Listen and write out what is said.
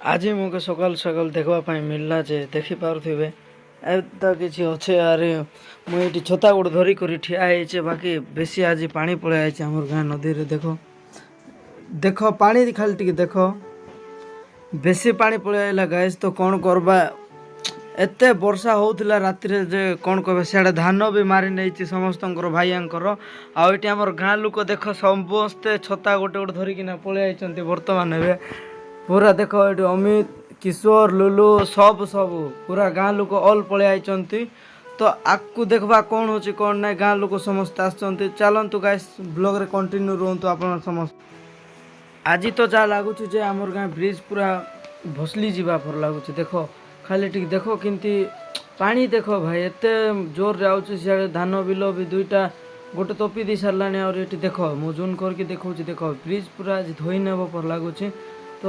आज मुझे सकाल सकाल देखवाई मिलला जे देखिपे एता किसी अच्छे आरे मुझे छता गोटे धरिक ठिया है बाकी बेसी आज पानी पड़े आमर गाँ नदी रे देख देख पानी खाली टी देख बेसी पानी पड़े आइला गाइस तो कौन करबा एते वर्षा होउथिला राति रे जे कौन कहबे सियाड़े धान भी मारी नहीं समस्त भाईयांकर आउटी आमर गाँ लोक देख समस्ते छता गोटे गोटे धरिकिना पलि आइचंती वर्तमान एबे पूरा देख ये अमित किशोर लुलु सब सब पूरा गाँ लोक ऑल पलि आइचंती तो आकु देखबा कौन होची कौन ना गाँ लोक समस्त आसचंती चलंतु गाइस ब्लॉग रे कंटिन्यू रहंतु आपण समस्त आज तो जा लगुच जे आमर गाँ ब्रिज पूरा भसली जीवा पर लगुच देख खाली टिक देख किंती पानी देख भाई एते जोर रे आउछ सियाडे धान बिल भी दुईटा गोटे तपी दी सारलानी और ये देख मु जून करके देखौछि देख ब्रिज पूरा आज धोई नेब पर लगुच